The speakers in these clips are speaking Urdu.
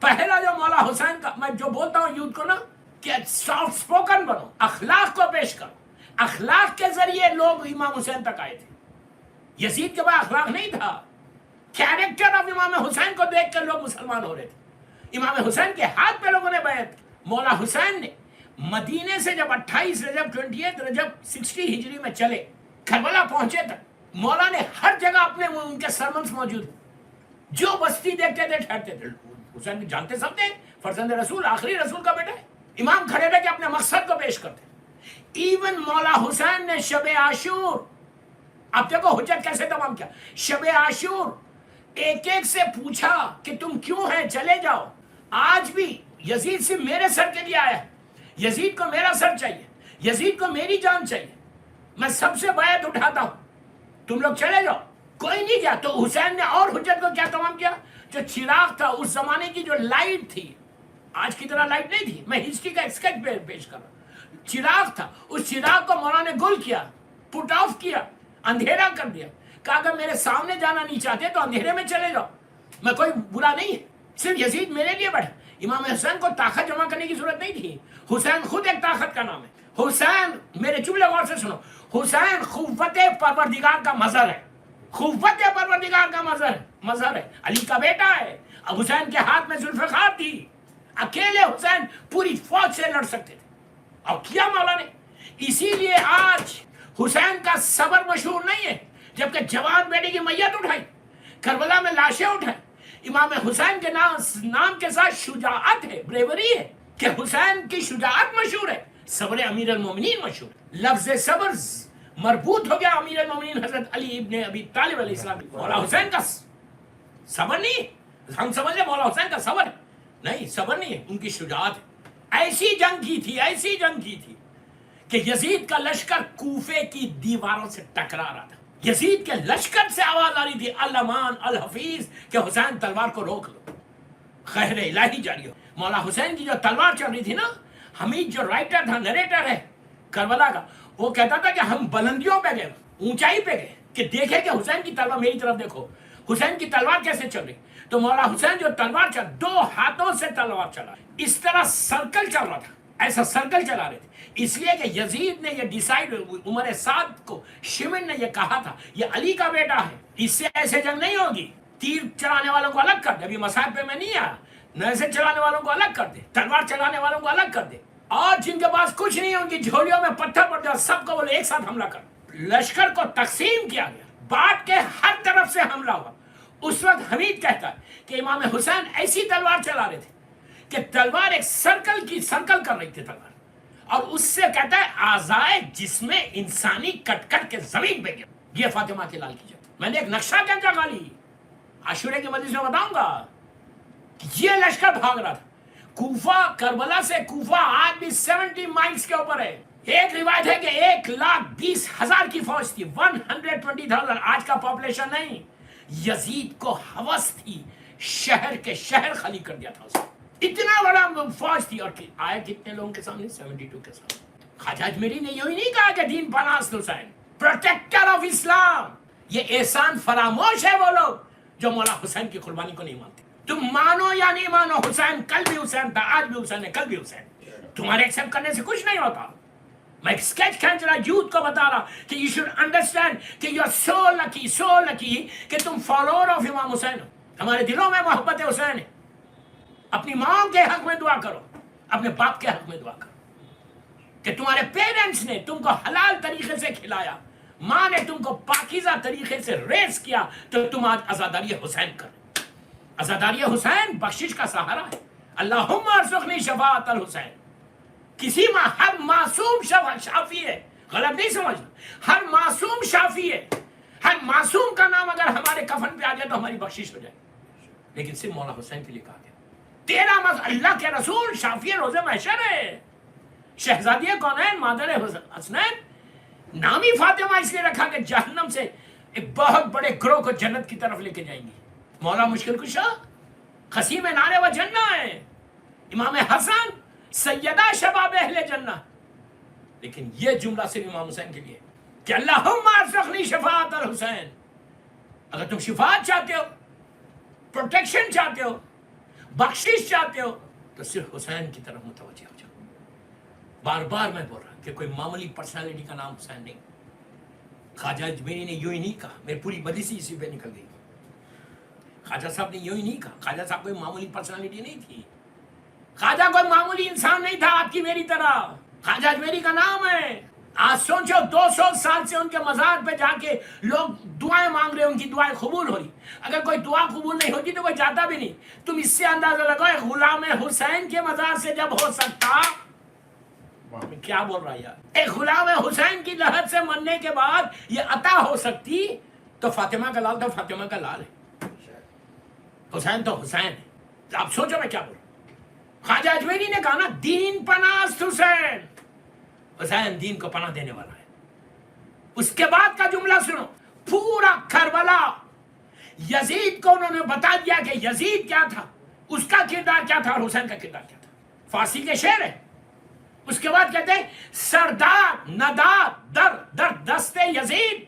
پہلا جو مولا حسین کا، میں جو بولتا ہوں یوتھ کو نا کہ سافٹ اسپوکن بنو، اخلاق کو پیش کرو. اخلاق کے ذریعے لوگ امام حسین تک آئے تھے. یزید کے بعد اخلاق نہیں تھا. کیریکٹر آف امام حسین کو دیکھ کر لوگ مسلمان ہو رہے تھے. امام حسین کے ہاتھ پہ لوگوں نے بیعت. مولا حسین نے مدینے سے جب 28 رجب 28 رجب 60 ہجری میں چلے کربلا پہنچے تک، مولا نے ہر جگہ اپنے ان کے سرمنس موجود، جو بستی دیکھتے تھے ٹھہرتے تھے. حسین جانتے سب تھے فرزند رسول، آخری رسول کا بیٹا ہے. امام کھڑے رہ کے اپنے مقصد کو پیش کرتے. ایون مولا حسین نے شب عاشور، اب دیکھو حجت کیسے تمام کیا. شب عاشور ایک ایک سے پوچھا کہ تم کیوں ہیں، چلے جاؤ. آج بھی یزید سے میرے سر کے لیے آیا ہے، یزید کو میرا سر چاہیے، یزید کو میری جان چاہیے. میں سب سے بیعت اٹھاتا ہوں، تم لوگ چلے جاؤ. کوئی نہیں گیا. تو حسین نے اور حجت کو کیا تمام کیا. جو چراغ تھا اس زمانے کی، جو لائٹ تھی، آج کی طرح لائٹ نہیں تھی، میں ہسٹری کا اسکیچ پیش کر رہا ہوں. چراغ تھا، اس چراغ کو مولا نے گل کیا، پٹ آف کیا، اندھیرا کر دیا. کہا اگر میرے سامنے جانا نہیں چاہتے تو اندھیرے میں چلے جاؤ، میں کوئی برا نہیں ہے. صرف یزید میرے لیے بیٹھا. امام حسین کو طاقت جمع کرنے کی ضرورت نہیں تھی. حسین خود ایک طاقت کا نام ہے. حسین، میرے جملے غور سے سنو، حسین قوت پروردگار کا مظہر ہے. قوت پروردگار کا مظہر ہے. علی کا بیٹا ہے. اب حسین کے ہاتھ میں ذوالفقار تھی. اکیلے حسین پوری فوج سے لڑ سکتے تھے، اور کیا مولا نے. اسی لیے آج حسین کا صبر مشہور نہیں ہے، جبکہ جوان بیٹے کی میت اٹھائی، کربلا میں لاشیں اٹھائی. امام حسین کے نام کے ساتھ شجاعت ہے، بریوری ہے، کہ حسین کی شجاعت مشہور ہے. صبر امیر المومنین مشہور ہے. لفظ صبر مربوط ہو گیا امیر المومنین حضرت علی ابن ابی طالب علیہ السلام. مولا حسین کا صبر نہیں ہے. ہم سمجھ لیں مولا حسین کا صبر ہے، نہیں، صبر نہیں ہے، ان کی شجاعت ہے. ایسی جنگ کی تھی کہ یزید کا لشکر کوفے کی دیواروں سے ٹکرا رہا تھا. یزید کے لشکر سے آواز آ رہی تھی الامان الحفیظ، کہ حسین تلوار کو روک لو، خیر الہی جاری ہو. مولا حسین کی جو تلوار چل رہی تھی نا، حمید جو رائٹر تھا، نریٹر ہے کربلا کا، وہ کہتا تھا کہ ہم بلندیوں پہ گئے، اونچائی پہ گئے، کہ دیکھیں کہ حسین کی تلوار، میری طرف دیکھو حسین کی تلوار کیسے چل رہی. تو مولا حسین جو تلوار چل، 2 ہاتھوں سے تلوار چلا، اس طرح سرکل چل رہا تھا، ایسا سرکل چلا رہے تھے. اس لیے کہ یزید نے یہ ڈیسائیڈ، عمر سعد کو شمن نے یہ کہا تھا یہ علی کا بیٹا ہے، اس سے ایسے جنگ نہیں ہوگی. تیر چلانے والوں کو الگ کر دے. ابھی مصاحب پہ میں نہیں آیا. نیزے چلانے والوں کو الگ کر دے، تلوار چلانے والوں کو الگ کر دے، اور جن کے پاس کچھ نہیں ہوگی، جھولیوں میں پتھر پڑ جائے، سب کو بولے ایک ساتھ حملہ کر. لشکر کو تقسیم کیا گیا، بانٹ کے ہر طرف سے حملہ ہوا. اس وقت حمید کہتا ہے کہ امام حسین ایسی تلوار چلا رہے تھے کہ تلوار ایک سرکل کر رہی تھی تلوار، اور اس سے کہتا ہے اعضائے جسم انسانی کٹ کٹ کے زمین پہ گر. یہ فاطمہ کے لال کی جگہ. میں نے ایک نقشہ کیا جگہ لی، عاشورے کی مجلس میں بتاؤں گا. یہ لشکر بھاگ رہا تھا کوفہ، کربلا سے کوفہ آج بھی 70 مائلز کے اوپر ہے. ایک روایت ہے کہ 1,20,000 کی فوج تھی، 120,000. آج کا پاپولیشن نہیں. یزید کو ہوس تھی، شہر کے شہر خالی کر دیا تھا اس نے. اتنا بڑا فوج تھی. اور آئے کتنے لوگوں کے سامنے؟ 72 کے سامنے. خواجہ اجمیری نے یوں ہی نہیں کہا کہ دین پناست حسین، پروٹیکٹر آف اسلام. یہ احسان فراموش ہے وہ لوگ جو مولا حسین کی قربانی کو نہیں مانتے. تم مانو یا نہیں مانو، حسین کل بھی حسین تھا، آج بھی حسین ہے، کل بھی حسین. تمہارے ایکسپٹ کرنے سے کچھ نہیں ہوتا. میں اسکیچ کھینچ رہا، یوتھ کو بتا رہا کہ یو شوڈ انڈرسٹینڈ کہ یو آر سو لکی کہ تم فالوور آف امام حسین ہو. ہمارے دلوں میں محبت حسین ہے. اپنی ماں کے حق میں دعا کرو، اپنے باپ کے حق میں دعا کرو کہ تمہارے پیرنٹس نے تم کو حلال طریقے سے کھلایا، ماں نے تم کو پاکیزہ طریقے سے ریس کیا، تو تم آج عزاداری حسین کر. عزاداری حسین بخشش کا سہارا ہے. اللہم ارزقنی شفاعت الحسین. کسی ہر معصوم شافی ہے، غلط نہیں سمجھنا. ہر معصوم شافی ہے. ہر معصوم کا نام اگر ہمارے کفن پہ آ جائے تو ہماری بخشش ہو جائے. لیکن صرف مولا حسین کے لیے کہا گیا. تیرا اللہ کے رسول شافی روز محشر ہے، شہزادی کونین، مادر حسنین. نامی فاطمہ اس لیے رکھا کہ جہنم سے ایک بہت بڑے گروہ کو جنت کی طرف لے کے جائیں گی. مولا مشکل کشا خسیم نارے و جنہ ہے. امام حسن سیدہ شباب اہل جنہ. لیکن یہ جملہ صرف امام حسین کے لیے کہ اللہم ارزقنی شفاعت الحسین. اگر تم شفاعت چاہتے ہو، پروٹیکشن چاہتے ہو، بخشش چاہتے ہو تو صرف حسین کی طرف متوجہ ہو جاؤ. بار بار میں بول رہا ہوں کہ کوئی معمولی پرسنالٹی کا نام حسین نہیں. خواجہ اجمیری نے یوں ہی نہیں کہا, میری پوری بدیسی اسی پہ نکل گئی. خواجہ صاحب نے یوں ہی نہیں کہا. خواجہ صاحب کوئی معمولی پرسنالٹی نہیں تھی. خواجہ کوئی معمولی انسان نہیں تھا آپ کی میری طرح. خواجہ اجمیری کا نام ہے. آج سوچو 200 سال سے ان کے مزار پہ جا کے لوگ دعائیں مانگ رہے, ان کی دعائیں قبول ہو رہی. اگر کوئی دعا قبول نہیں ہوتی تو کوئی جاتا بھی نہیں. تم اس سے اندازہ لگاؤ غلام حسین کے مزار سے جب ہو سکتا, کیا بول رہا ہے یار, ایک غلام حسین کی لہر سے مرنے کے بعد یہ عطا ہو سکتی, تو فاطمہ کا لال تو فاطمہ کا لال ہے, حسین تو حسین ہے. آپ سوچو میں کیا بول رہا ہوں. خواجہ اجمیری نے کہا نا دین پناست حسین, حسین دین کو پناہ دینے والا ہے. اس کے بعد کا جملہ سنو, پورا کربلا یزید کو انہوں نے بتا دیا کہ یزید کیا تھا, اس کا کردار کیا تھا اور حسین کا کردار کیا تھا. فارسی کے شعر ہے. اس کے بعد کہتے ہیں سردار نداد در در دست یزید.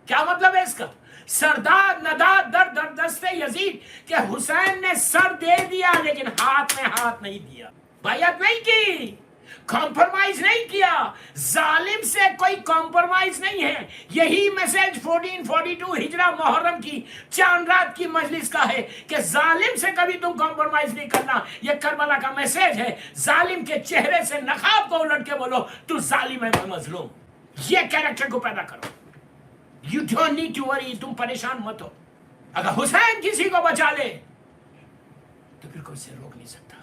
کیا مطلب ہے اس کا؟ سردار نداد در در دست یزید, کہ حسین نے سر دے دیا لیکن ہاتھ میں ہاتھ نہیں دیا, بیعت نہیں کی, کمپرمائز نہیں کیا. ظالم سے کوئی کمپرمائز نہیں ہے. یہی میسج 1442 ہجرہ محرم کی چاند رات کی مجلس کا ہے کہ ظالم سے کبھی تم کمپرمائز نہیں کرنا. یہ کربلا کا میسج ہے. ظالم کے چہرے سے نقاب کو الٹ کے بولو تو ظالم ہے میں مظلوم. یہ کیریکٹر کو پیدا کرو. You don't need to worry. تم پریشان مت ہو. اگر حسین کسی کو بچا لے تو پھر کوئی اسے روک نہیں سکتا.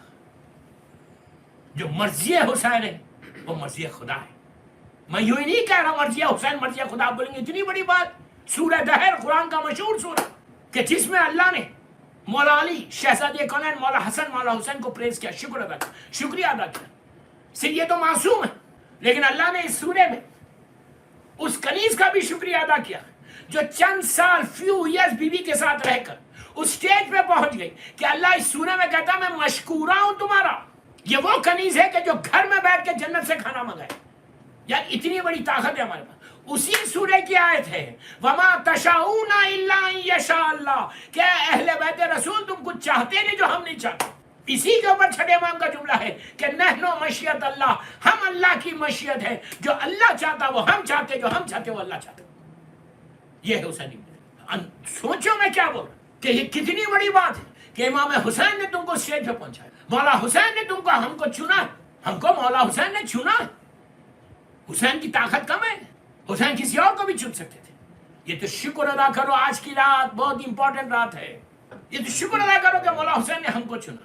جو مرضی حسین ہے وہ مرضی خدا ہے. میں یوں ہی نہیں کہہ رہا مرضی حسین مرضی خدا. بولیں گے اتنی بڑی بات. سورہ دہر قرآن کا مشہور سورہ کہ جس میں اللہ نے مولا علی شہزادے کونین مولا حسن مولا حسین کو پریز کیا, شکر ادا کیا, شکریہ ادا کیا. صرف یہ تو معصوم ہے, لیکن اللہ نے اس سورے میں اس کنیز کا بھی شکریہ ادا کیا جو چند سال فیو ایئرز بیوی کے ساتھ رہ کر اس سٹیج پہ پہنچ گئی کہ اللہ اس سورے میں کہتا میں مشکورہ ہوں تمہارا. یہ وہ کنیز ہے کہ جو گھر میں بیٹھ کے جنت سے کھانا منگائے. یار اتنی بڑی طاقت ہے ہمارے پاس. اسی سورے کی آیت ہے وما تشاؤون الا ان یشاء اللہ, کہ اہل بیت رسول تم کچھ چاہتے نہیں جو ہم نہیں چاہتے. اسی کے اوپر چھٹے امام کا جملہ ہے کہ نحنو مشیت اللہ, ہم اللہ کی مشیت ہے. جو اللہ چاہتا وہ ہم چاہتے, جو ہم چاہتے وہ اللہ چاہتا. یہ ہے حسین. سوچو میں کیا بول رہا ہوں کہ یہ کتنی بڑی بات ہے کہ امام حسین نے تم کو اسٹیج پہ پہنچایا. مولا حسین نے تم کو ہم کو چنا, ہم کو مولا حسین نے چنا. حسین کی طاقت کم ہے, حسین کسی اور کو بھی چن سکتے تھے. یہ تو شکر ادا کرو, آج کی رات بہت امپورٹنٹ رات ہے. یہ تو شکر ادا کرو کہ مولا حسین نے ہم کو چنا.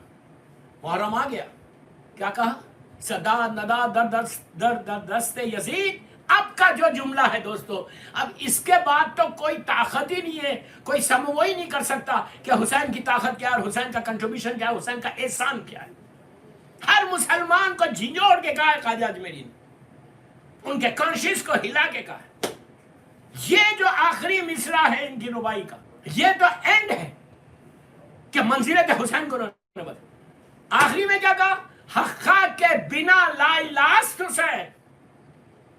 محرم آ گیا, کیا کہا صدا ندا در در در دست یزید. اب کا جو جملہ ہے دوستو, اب اس کے بعد تو کوئی طاقت ہی نہیں ہے, کوئی سمو ہی نہیں کر سکتا کہ حسین کی طاقت کیا ہے, حسین کا کنٹریبیوشن کیا ہے, حسین کا احسان کیا ہے. ہر مسلمان کو جھنجھوڑ کے کہا ہے خواجہ اجمیری نے, ان کے کانشیس کو ہلا کے کہا ہے. یہ جو آخری مصرع ہے ان کی ربائی کا, یہ تو اینڈ ہے کہ منزلت حسین کو انہوں نے بتا. آخری میں کیا کہا, حقا کے بنا لا الہ حسین.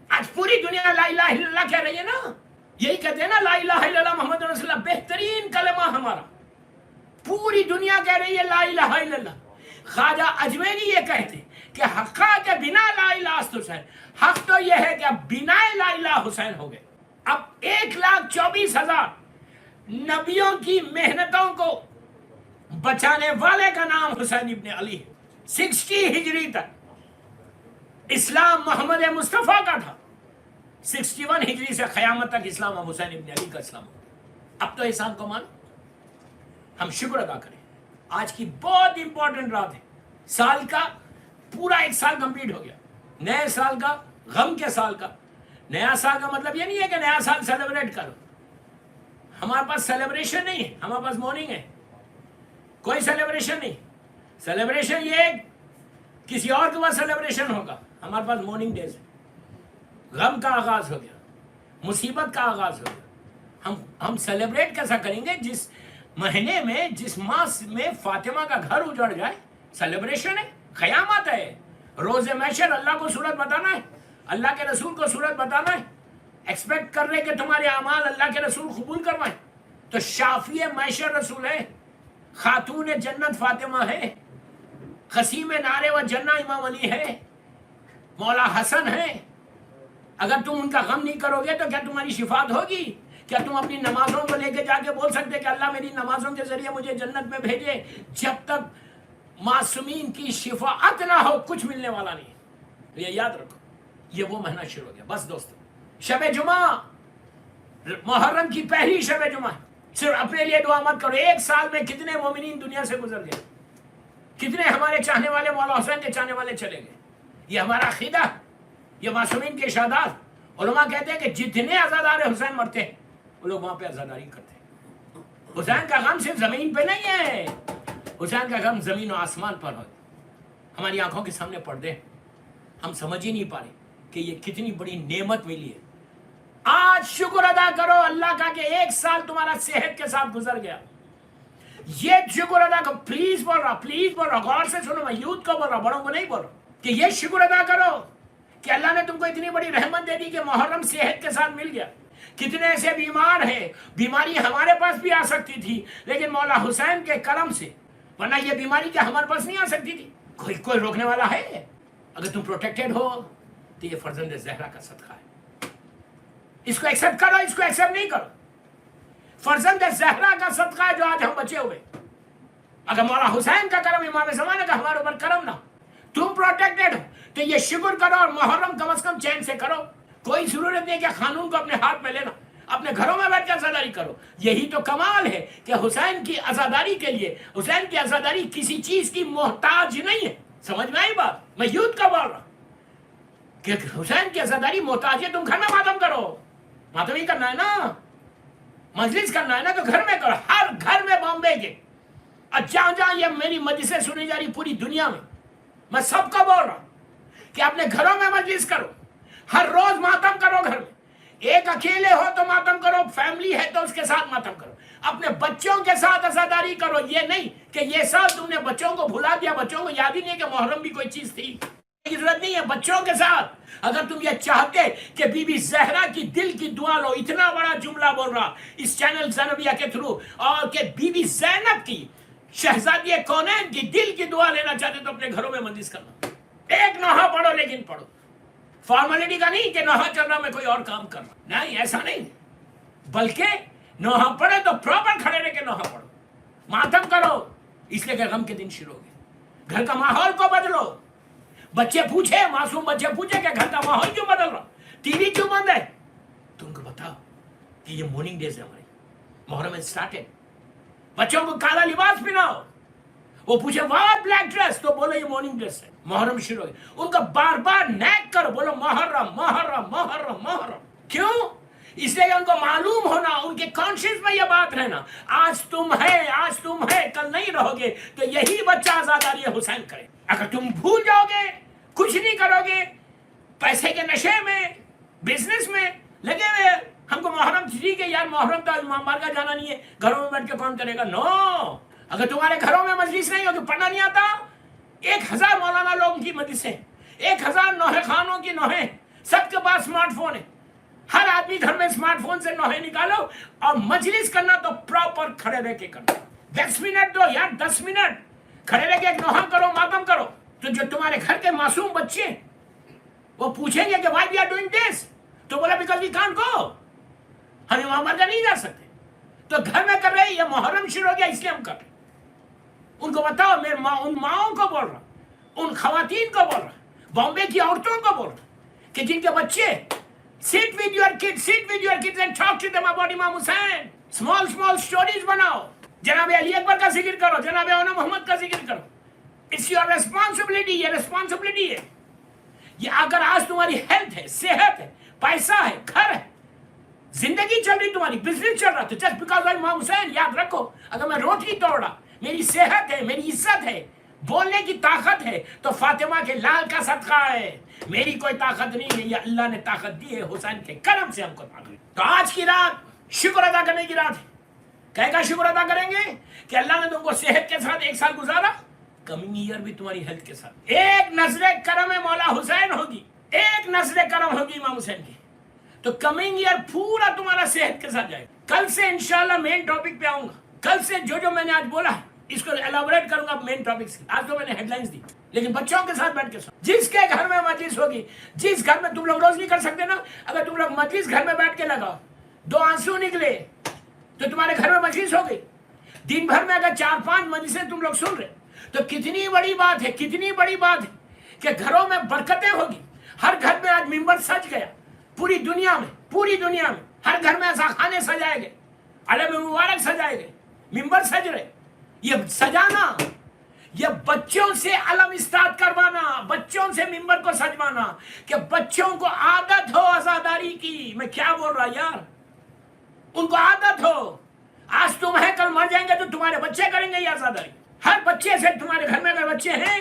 آج پوری دنیا لا الہ الا اللہ کہہ رہی ہے نا, یہی کہتے ہیں نا لا الہ الا اللہ محمد رسول اللہ بہترین کلمہ ہمارا. پوری دنیا کہہ رہی ہے لا الہ الا اللہ. خواجہ اجمیری یہ کہتے کہ حقا کے بنا لا الہ حسین. حق تو یہ ہے کہ اب بنا لا الہ حسین ہو گئے. اب 1,24,000 نبیوں کی محنتوں کو بچانے والے کا نام حسین ابن علی ہے. 60 ہجری تک اسلام محمد مصطفیٰ کا تھا, 61 ہجری سے قیامت تک اسلام اب حسین ابن علی کا اسلام. اب تو احسان کو مانو, ہم شکر ادا کریں. آج کی بہت امپورٹنٹ رات ہے. سال کا پورا 1 سال کمپلیٹ ہو گیا. نئے سال کا, غم کے سال کا. نیا سال کا مطلب یہ نہیں ہے کہ نیا سال سیلیبریٹ کرو. ہمارے پاس سیلیبریشن نہیں ہے, ہمارے پاس مارننگ ہے. کوئی سیلیبریشن نہیں. سیلیبریشن یہ کسی اور کے پاس سیلیبریشن ہوگا, ہمارے پاس مارننگ ڈیز ہے. غم کا آغاز ہو گیا, مصیبت کا آغاز ہو گیا. ہم سیلیبریٹ کیسا کریں گے جس مہینے میں, جس ماہ میں فاطمہ کا گھر اجڑ جائے. سیلیبریشن ہے, قیامت ہے, روز محشر. اللہ کو صورت بتانا ہے, اللہ کے رسول کو صورت بتانا ہے, ایکسپیکٹ کر رہے کہ تمہارے اعمال اللہ کے رسول قبول کروائیں. تو شافی محشر رسول ہے. خاتون جنت فاطمہ ہے، قسیم نار و جنہ امام علی ہے، مولا حسن ہے. اگر تم ان کا غم نہیں کرو گے تو کیا تمہاری شفاعت ہوگی؟ کیا تم اپنی نمازوں کو لے کے جا کے بول سکتے کہ اللہ میری نمازوں کے ذریعے مجھے جنت میں بھیجے؟ جب تک معصومین کی شفاعت نہ ہو کچھ ملنے والا نہیں. یہ یاد رکھو، یہ وہ مہینہ شروع ہو گیا. بس دوستو، شب جمعہ محرم کی پہلی شب جمعہ. صرف اپنے لیے دعا مت کرو. ایک سال میں کتنے مومنین دنیا سے گزر گئے، کتنے ہمارے چاہنے والے مولا حسین کے چاہنے والے چلے گئے. یہ ہمارا عقیدہ، یہ معصومین کے ارشادات. علماء کہتے ہیں کہ جتنے عزادار حسین مرتے ہیں وہ لوگ وہاں پہ عزاداری کرتے ہیں. حسین کا غم صرف زمین پہ نہیں ہے، حسین کا غم زمین و آسمان پر ہے. ہماری آنکھوں کے سامنے پردے، ہم سمجھ ہی نہیں پا رہے کہ یہ کتنی بڑی نعمت ملی ہے. آج شکر ادا کرو اللہ کا کہ ایک سال تمہارا صحت کے ساتھ گزر گیا. یہ شکر ادا کرو. پلیز بول رہا، غور سے سنو. میں یوتھ کو بول رہا، بڑوں کو نہیں بول رہا. کہ یہ شکر ادا کرو کہ اللہ نے تم کو اتنی بڑی رحمت دے دی کہ محرم صحت کے ساتھ مل گیا. کتنے ایسے بیمار ہیں، بیماری ہمارے پاس بھی آ سکتی تھی لیکن مولا حسین کے کرم سے، ورنہ یہ بیماری کیا ہمارے پاس نہیں آ سکتی تھی؟ کوئی روکنے والا ہے؟ اگر تم پروٹیکٹڈ ہو تو یہ فرزند زہرا کا صدقہ ہے. اس کو ایکسپٹ کرو، اس کو ایکسپٹ نہیں کرو. فرزند زہرا کا صدقہ ہے جو آج ہم بچے ہوئے. اگر مولا حسین کا کرم، امام زمانہ کا ہمارے اوپر کرم نہ، تم پروٹیکٹڈ ہو تو یہ شکر کرو اور محرم کم از کم چین سے کرو. کوئی ضرورت نہیں کہ قانون کو اپنے ہاتھ میں لینا. اپنے گھروں میں بیٹھ کے عزاداری کرو. یہی تو کمال ہے کہ حسین کی عزاداری کے لیے، حسین کی عزاداری کسی چیز کی محتاج نہیں ہے. سمجھ میں آئی بات؟ میں یوتھ کا بول رہا کہ حسین کی عزاداری محتاج ہے. تم گھر میں ماتم کرو، ماتم ہی کرنا ہے نا، مجلس کرنا ہے نا، تو گھر میں کرو. ہر گھر میں بامبے کے اور جہاں جہاں یہ میری مجلسیں سنی جا رہی پوری دنیا میں سب کو بول رہا ہوں کہ اپنے گھروں میں مجلس کرو. ہر روز ماتم کرو گھر میں. ایک اکیلے ہو تو ماتم کرو، فیملی ہے تو اس کے ساتھ ماتم کرو. اپنے بچوں کے ساتھ عزاداری کرو. یہ نہیں کہ یہ سال تم نے بچوں کو بھلا دیا، بچوں کو یاد ہی نہیں کہ محرم بھی کوئی چیز تھی. کی ضرورت نہیں ہے. بچوں کے ساتھ اگر تم یہ چاہتے کہ بی بی زہرا کی دل کی دعا لو، اتنا بڑا جملہ بول رہا اس چینل زینبیہ کے تھرو، اور کہ بی بی زینب کی، شہزادی کونین کی دل کی دعا لینا چاہتے تو اپنے گھروں میں مجلس کرنا. ایک نوحہ پڑھو لیکن پڑھو. فارملٹی کا نہیں کہ نوحہ چل رہا میں کوئی اور کام کر رہا، نہیں ایسا نہیں. بلکہ نوحہ پڑھے تو پراپر کھڑے رہ کے نوحہ پڑھو، ماتم کرو. اس لیے کہ غم کے دن شروع ہو گئے. گھر کا ماحول کو بدلو. بچے پوچھے، معصوم بچے پوچھے کہ گھر کا ماحول کیوں بدل رہا، ٹی وی کیوں بند ہے؟ تم کو بتاؤ کہ یہ مارننگ ڈیز ہے ہماری. محرم اسٹارٹڈ. بچوں کو کالا لباس پہناؤ. وہ پوچھے واٹ بلیک ڈریس، تو بولو یہ مارننگ ڈریس ہے. محرم شروع ہو گیا. ان کا بار بار نیک کرو، بولو محرم محرم محرم محرم. کیوں؟ اس لیے کہ ان کو معلوم ہونا، ان کے کانشیس میں یہ بات رہنا، آج تم ہے کل نہیں رہو گے. تو یہی بچہ عزاداری حسین کرے. اگر تم بھول جاؤ گے، کچھ نہیں کرو گے، پیسے کے نشے میں، بزنس میں لگے ہوئے، ہم کو محرم ٹھیک ہے یار، محرم تو امام بارگاہ جانا نہیں ہے، گھروں میں بیٹھ کے کون کرے گا؟ نو. اگر تمہارے گھروں میں مجلس نہیں ہوگی، پڑھنا نہیں آتا، 1000 مولانا لوگوں کی مجلسیں، 1000 نوحے خانوں کی نوحے، سب کے پاس اسمارٹ فون ہے. ہر آدمی گھر میں اسمارٹ فون سے نوحے نکالو اور مجلس کرنا تو پراپر کھڑے رہ کے کرنا. 10 منٹ دو یار، 10 منٹ کھڑے رہ کے ایک نوحہ کرو، ماتم کرو. تو جو تمہارے گھر کے معصوم بچے وہ پوچھیں گے کہ why we are doing this, تو بولا بیکاز وی کانٹ گو، ہم امام بارگاہ نہیں جا سکتے. تو گھر میں کر رہے، یہ محرم شروع ہو گیا اس لیے ہم کر رہے. ان کو بتاؤ. میں ان ماؤں کو بول رہا، ان خواتین کو بول رہا، بامبے کی عورتوں کو بول رہا کہ جن کے بچے، sit with your kids and talk to them about Imam Hussain. small stories بناؤ. جناب علی اکبر کا ذکر کرو، جناب اونا محمد کا ذکر کرو. It's your responsibility. یہ responsibility ہے. یہ اگر آج تمہاری ہیلتھ ہے، صحت ہے، پیسہ ہے، گھر ہے، زندگی چل رہی، تمہاری بزنس چل رہا، تو just because of Imam Hussain یاد رکھو، اگر میں روٹی توڑا، میری صحت ہے، میری عزت ہے، بولنے کی طاقت ہے، تو فاطمہ کے لال کا صدقہ ہے. میری کوئی طاقت نہیں ہے، یہ اللہ نے طاقت دی ہے، حسین کے کرم سے ہم کو طاقت. تو آج کی رات شکر ادا کرنے کی رات ہے. کہے گا شکر ادا کریں گے کہ اللہ نے تم کو صحت کے ساتھ 1 سال گزارا، کمنگ ایئر بھی تمہاری ہیلتھ کے ساتھ ایک نظر کرم مولا حسین ہوگی، ایک نظر کرم ہوگی امام حسین کی. تو کمنگ ایئر پورا تمہارا صحت کے ساتھ جائے گا. کل سے انشاءاللہ مین ٹاپک پہ آؤں گا. کل سے جو میں نے آج بولا ہے اس کو ایلابوریٹ کروں گا مین ٹاپکس کی. آج تو میں نے ہیڈ لائنز دی, لیکن بچوں کے ساتھ بیٹھ کے سن. جس کے گھر میں مجلس ہوگی, جس گھر میں تم لوگ روز نہیں کر سکتے نا, اگر تم لوگ مجلس گھر میں بیٹھ کے لگاؤ, 2 آنسو نکلے تو تمہارے گھر میں مجلس ہو گئی. دن بھر میں اگر 4-5 مجلسیں تم لوگ سن رہے تو کتنی بڑی بات ہے, کتنی بڑی بات ہے کہ گھروں میں برکتیں ہوگی. ہر گھر میں آج ممبر سج گیا, پوری دنیا میں ہر گھر میں ایسا خانے سجائے گئے, علم مبارک سجائے گئے, ممبر سج رہے. یہ سجانا, یہ بچوں سے علم اسٹارٹ کروانا, بچوں سے ممبر کو سجوانا, کہ بچوں کو عادت ہو عزاداری کی. میں کیا بول رہا یار, ان کو عادت ہو. آج تم ہے, کل مر جائیں گے تو تمہارے بچے کریں گے یہ عزاداری. ہر بچے سے, تمہارے گھر میں اگر بچے ہیں,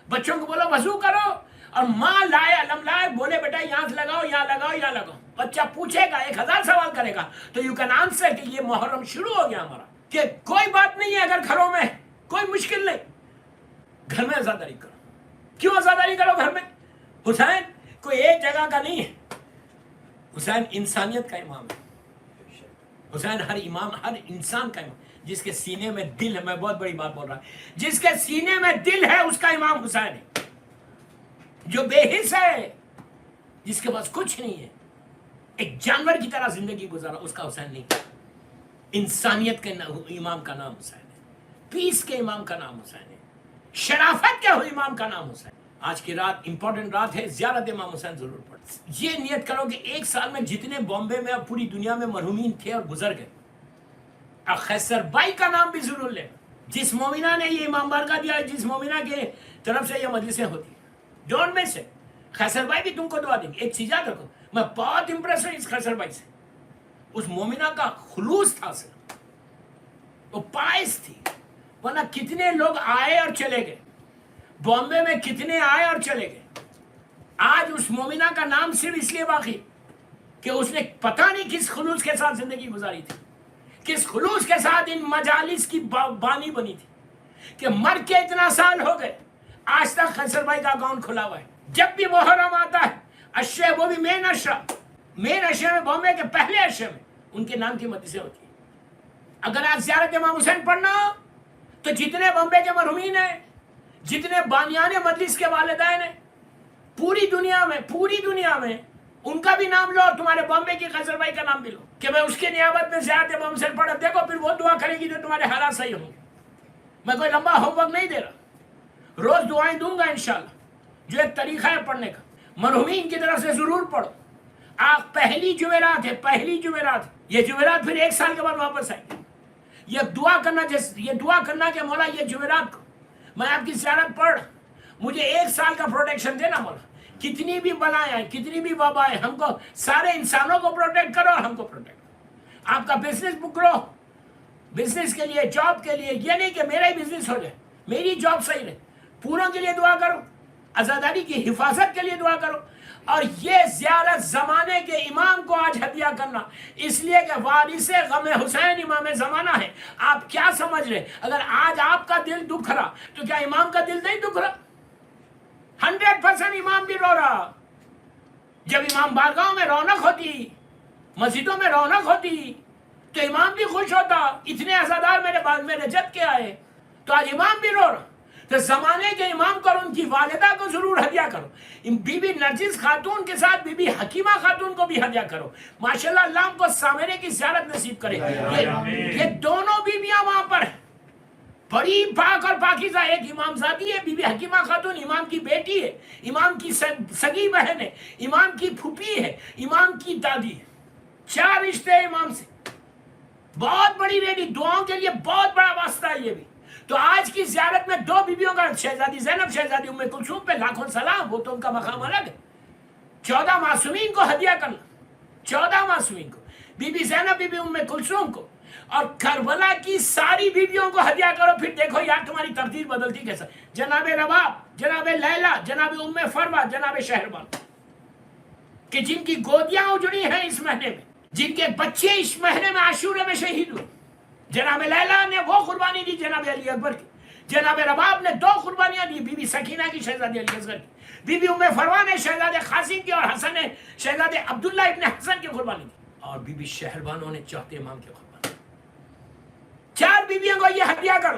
بچوں کو بولو وضو کرو, اور ماں لائے علم لائے, بولے بیٹا یہاں سے لگاؤ, یہاں لگاؤ, یہاں لگاؤ. بچہ پوچھے گا, 1000 سوال کرے گا, تو یو کین آنسر کہ یہ محرم شروع ہو گیا ہمارا, کہ کوئی بات نہیں ہے. اگر گھروں میں کوئی مشکل نہیں, گھر میں عزاداری کرو. کیوں عزاداری کرو گھر میں؟ حسین کوئی ایک جگہ کا نہیں ہے, حسین انسانیت کا امام ہے. حسین ہر انسان کا امام, جس کے سینے میں دل ہے. میں بہت بڑی بات بول رہا ہوں, جس کے سینے میں دل ہے اس کا امام حسین ہے. جو بے حس ہے, جس کے پاس کچھ نہیں ہے, ایک جانور کی طرح زندگی گزارا, اس کا حسین نہیں. انسانیت کے امام کا نام حسین ہے, پیس کے امام کا نام حسین ہے, شرافت کے امام کا نام حسین. آج کی رات امپورٹنٹ رات ہے, زیارت امام حسین ضرور پڑھ. یہ نیت کرو کہ 1 سال میں جتنے بامبے میں اور پوری دنیا میں مرحومین تھے اور گزر گئے, خیسر بائی کا نام بھی ضرور لے. جس مومنہ نے یہ امام بارگاہ دیا, جس مومنہ کے طرف سے یہ مجلسیں ہوتی ہیں, ڈونٹ مس اٹ. خیسر بھائی بھی تم کو دعا دیں گے. ایک چیز یاد رکھو, میں بہت امپریس ہوں اس خیسر بھائی سے. اس مومنہ کا خلوص تھا صرف, وہ پائس تھی. ورنہ کتنے لوگ آئے اور چلے گئے, بامبے میں کتنے آئے اور چلے گئے. آج اس مومنہ کا نام صرف اس لیے باقی کہ اس نے پتہ نہیں کس خلوص کے ساتھ زندگی گزاری تھی, کس خلوص کے ساتھ ان مجالس کی بانی بنی تھی, کہ مر کے اتنا سال ہو گئے, آج تک خیسر بھائی کا اکاؤنٹ کھلا ہوا ہے. جب بھی محرم آتا ہے, اشرے, وہ بھی مین اشرے میں, بامبے کے پہلے اشرے میں ان کے نام کی مجلسیں ہوتی ہیں. اگر آج زیارت امام حسین پڑھنا تو جتنے بامبے کے مرحومین ہیں, جتنے بانیان مجلس کے والدین ہیں, پوری دنیا میں ان کا بھی نام لو, اور تمہارے بامبے کی خیسر بھائی کا نام بھی لو, کہ میں اس کے نیابت میں زیارت امام حسین پڑھا. دیکھو پھر وہ دعا کرے گی جو تمہارے حالات صحیح ہوں گے. میں کوئی لمبا ہوم ورک نہیں دے رہا, روز دعائیں دوں گا انشاءاللہ, جو ایک طریقہ ہے پڑھنے کا. مرحومین کی طرف سے ضرور پڑھو. آپ پہلی جمعرات ہے, یہ جمعرات پھر 1 سال کے بعد واپس آئیں گے. یہ دعا کرنا کہ مولا یہ جمعرات کو میں آپ کی زیارت پڑھ, مجھے 1 سال کا پروٹیکشن دینا مولا. کتنی بھی بلائیں آئیں, کتنی بھی وبائیں, ہم کو سارے انسانوں کو پروٹیکٹ کرو اور ہم کو پروٹیکٹ کرو. آپ کا بزنس بک کرو, بزنس کے لیے, جاب کے لیے. یہ نہیں کہ میرا ہی بزنس ہو جائے, میری جاب صحیح رہے. پوروں کے لیے دعا کرو, عزاداری کی حفاظت کے لیے دعا کرو. اور یہ زیارت زمانے کے امام کو آج ہدیہ کرنا, اس لیے کہ وارث غم حسین امام زمانہ ہے. آپ کیا سمجھ رہے, اگر آج آپ کا دل دکھ رہا تو کیا امام کا دل نہیں دکھ رہا؟ 100% امام بھی رو رہا. جب امام بارگاہوں میں رونق ہوتی, مسجدوں میں رونق ہوتی, تو امام بھی خوش ہوتا. اتنے عزادار میرے جد کے آئے, تو آج امام بھی رو رہا. تو زمانے کے امام کو اور ان کی والدہ کو ضرور ہدیہ کرو. بی بی نرجس خاتون کے ساتھ بی بی حکیمہ خاتون کو بھی ہدیہ کرو. ماشاءاللہ اللہ ہم کو سامنے کی زیارت نصیب کرے. یہ دونوں بیویاں وہاں پر ہیں, بڑی پاک اور پاکیزہ. ایک امام زادی ہے بی بی حکیمہ خاتون, امام کی بیٹی ہے, امام کی سگی بہن ہے, امام کی پھوپھی ہے, امام کی دادی ہے. 4 رشتے امام سے. بہت بڑی لیڈی, دعاؤں کے لیے بہت بڑا واسطہ ہے یہ بھی. تو آج کی زیارت میں 2 بیویوں کا, شہزادی زینب, شہزادی ام کلثوم پہ لاکھوں سلام, وہ تو ان کا مقام الگ ہے. 14 معصومین کو ہدیہ کرنا, 14 معصومین کو, بی بی زینب, بی بی ام کلثوم کو, اور کربلا کی ساری بیویوں کو ہدیہ کرو. پھر دیکھو یار تمہاری ترتیب بدلتی کیسا. جناب رباب, جناب لیلا, جناب ام فروا, جناب شہربان, کہ جن کی گودیاں اجڑی ہیں اس مہینے میں, جن کے بچے اس مہینے میں عاشورے میں شہید ہوئے. جناب لیلا نے وہ قربانی دی جناب علی اکبر کی, جناب رباب نے 2 قربانیاں دی, بی بی سکینہ کی, شہزادی علی اصغر کی, بی بی ام فروا نے شہزادے قاسم کی, اور حسن نے شہزادے عبداللہ ابن حسن کی قربانی دی, اور بی بی شہربانوں نے چوتھے امام کی قربانی. 4 بیویوں کو یہ ہدیہ کرو.